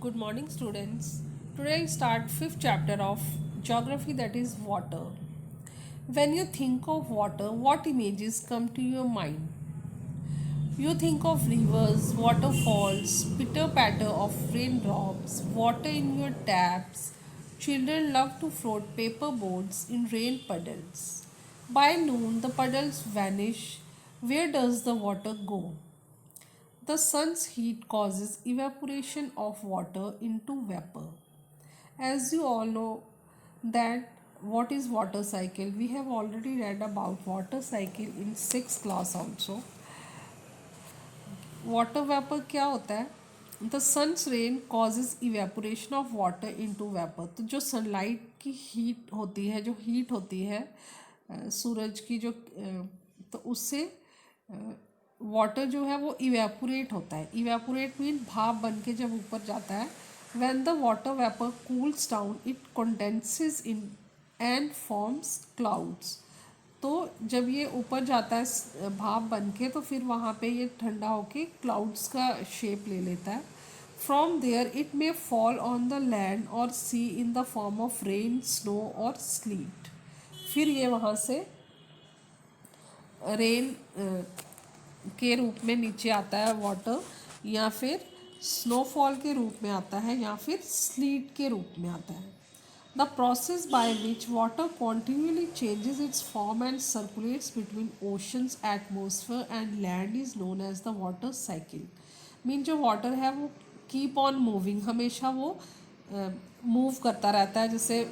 Good morning, students. Today I start fifth chapter of geography, that is water. When you think of water, what images come to your mind? You think of rivers, waterfalls, pitter patter of raindrops, water in your taps. Children love to float paper boats in rain puddles. By noon, the puddles vanish. Where does the water go? The sun's heat causes evaporation of water into vapor. As you all know that what is water cycle, we have already read about water cycle in 6th class also. Water vapour क्या होता है? The sun's rain causes evaporation of water into vapour. तो जो sunlight की heat होती है, जो heat होती है सूरज की, जो तो उससे वाटर जो है वो इवेपोरेट होता है. इवेपोरेट मीन भाप बन के जब ऊपर जाता है. When the water vapour cools down it condenses in and forms clouds. तो जब ये ऊपर जाता है भाप बन के, तो फिर वहाँ पे ये ठंडा होके क्लाउड्स का शेप ले लेता है. From there it may fall on the land और sea in the form of rain, snow और स्लीट. फिर ये वहाँ से रेन के रूप में नीचे आता है वाटर, या फिर स्नोफॉल के रूप में आता है, या फिर स्लीट के रूप में आता है. The process by which water continually changes its form and circulates between oceans, atmosphere and land is known as the water cycle. Mean जो वाटर है वो कीप ऑन मूविंग, हमेशा वो मूव करता रहता है. जैसे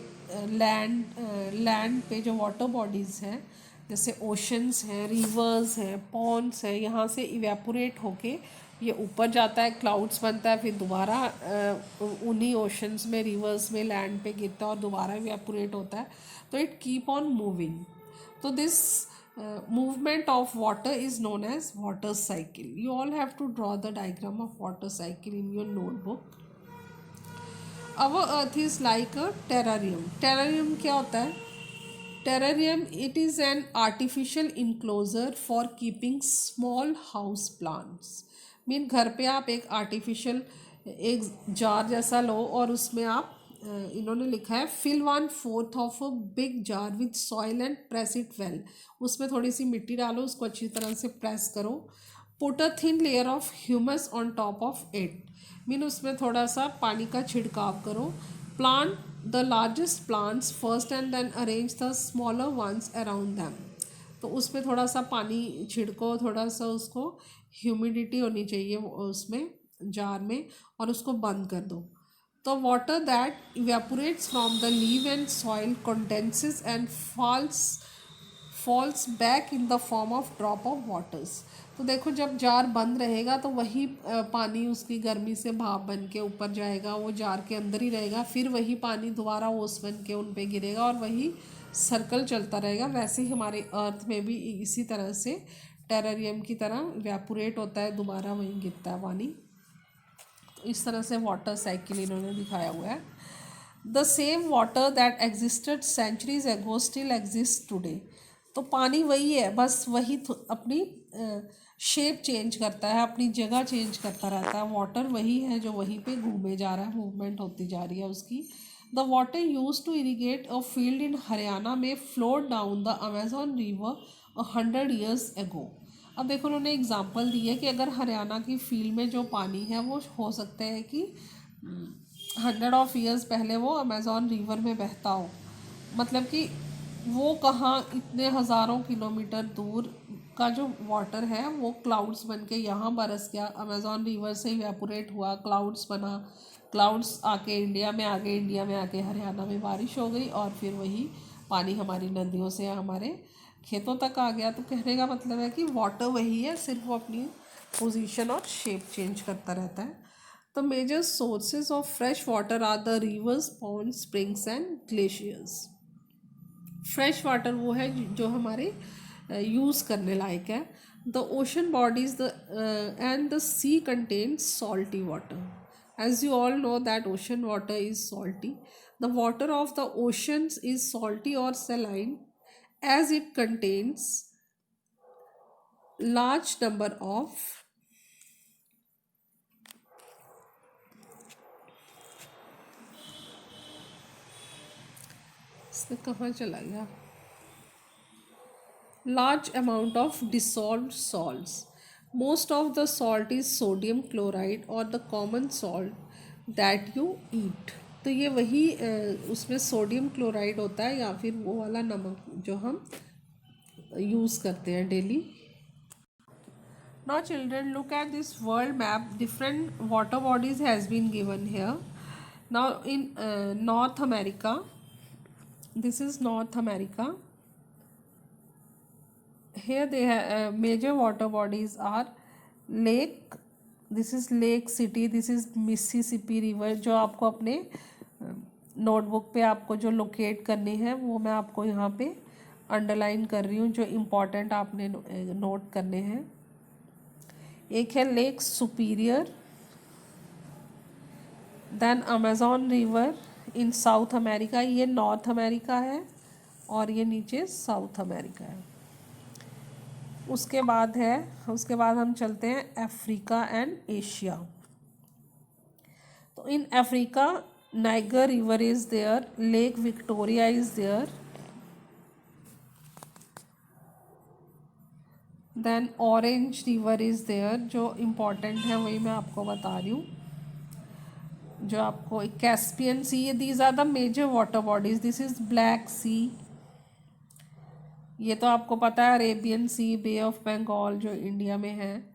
लैंड पे जो वाटर बॉडीज़ हैं, जैसे ओशंस हैं, रिवर्स हैं, पॉन्ड्स हैं, यहाँ से इवेपोरेट होके ये ऊपर जाता है, क्लाउड्स बनता है, फिर दोबारा उन्हीं ओशंस में, रिवर्स में, लैंड पे गिरता है और दोबारा इवेपोरेट होता है. तो इट कीप ऑन मूविंग. तो this movement of water is known as water cycle. You all have to draw the diagram of water cycle in your notebook. Our earth is like a terrarium. Terrarium क्या होता है? Terrarium, it is an artificial enclosure for keeping small house plants. Mean घर पे आप एक artificial एक jar जैसा लो और उसमें आप इन्होंने लिखा है fill 1/4 of a big jar with soil and press it well. उसमें थोड़ी सी मिट्टी डालो, उसको अच्छी तरह से प्रेस करो. Put a thin layer of humus on top of it. Mean उसमें थोड़ा सा पानी का छिड़काव करो. Plant the largest plants first and then arrange the smaller ones around them. तो उसमें थोड़ा सा पानी छिड़को, थोड़ा सा उसको ह्यूमिडिटी होनी चाहिए उसमें जार में, और उसको बंद कर दो. तो water that evaporates from the leave and soil condenses and falls back in the form of drop of waters. तो देखो जब जार बंद रहेगा तो वही पानी उसकी गर्मी से भाप बन के ऊपर जाएगा, वो जार के अंदर ही रहेगा, फिर वही पानी दोबारा ओस बन के उन पे गिरेगा और वही सर्कल चलता रहेगा. वैसे ही हमारे अर्थ में भी इसी तरह से टेरेरियम की तरह इवेपोरेट होता है, दोबारा वहीं गिरता है पानी. तो इस तरह से वाटर साइकिल इन्होंने दिखाया हुआ है. The same water that existed centuries ago still exist today. तो पानी वही है, बस वही अपनी शेप चेंज करता है, अपनी जगह चेंज करता रहता है. वाटर वही है जो वहीं पे घूमे जा रहा है, मूवमेंट होती जा रही है उसकी. The water used to irrigate a field in Haryana में flowed down the Amazon river 100 years एगो. अब देखो उन्होंने एग्जांपल दी है कि अगर हरियाणा की फील्ड में जो पानी है वो हो सकता है कि 100 years पहले वो अमेज़ॉन रिवर में बहता हो. मतलब कि वो कहाँ इतने हज़ारों किलोमीटर दूर का जो वाटर है वो क्लाउड्स बन के यहाँ बरस गया, अमेज़ॉन रिवर से इवेपोरेट हुआ, क्लाउड्स बना, क्लाउड्स आके इंडिया में आ गए, इंडिया में आके हरियाणा में बारिश हो गई, और फिर वही पानी हमारी नदियों से हमारे खेतों तक आ गया. तो कहने का मतलब है कि वाटर वही है, सिर्फ वो अपनी पोजीशन और शेप चेंज करता रहता है. The major sources of fresh water are the rivers, pond, springs and glaciers. Fresh water वो है जो हमारे यूज़ करने लायक है. The ocean bodies the and the sea contains salty water. As you all know that ocean water is salty. The water of the oceans is salty or saline as it contains large number of इसमें कहाँ चला गया? Large amount of dissolved salts. Most of the salt is sodium chloride or the common salt that you eat. तो ये वही उसमें sodium chloride होता है या फिर वो वाला नमक जो हम यूज़ करते हैं daily. Now children, look at this world map. Different water bodies has been given here. Now in North America, this is North America. Here they have major water bodies are lake. This is Lake City. This is Mississippi River. जो आपको अपने notebook पे आपको जो locate करनी है वो मैं आपको यहाँ पे अंडरलाइन कर रही हूँ, जो इम्पोर्टेंट आपने नोट करने हैं. एक है Lake Superior, then Amazon river in South America. ये नॉर्थ अमेरिका है और ये नीचे साउथ अमेरिका है. उसके बाद हम चलते हैं अफ्रीका एंड एशिया. तो in Africa Niger River is there, Lake Victoria is there, then Orange River is there. जो इम्पोर्टेंट है वही मैं आपको बता रही हूँ. जो आपको Caspian Sea, these are the major water bodies. This is Black Sea. ये तो आपको पता है Arabian Sea, Bay of Bengal जो इंडिया में है.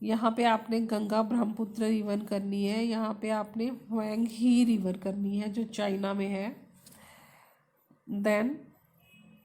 यहाँ पे आपने गंगा ब्रह्मपुत्र रिवर करनी है. यहाँ पे आपने हुएंग ही रिवर करनी है जो चाइना में है. देन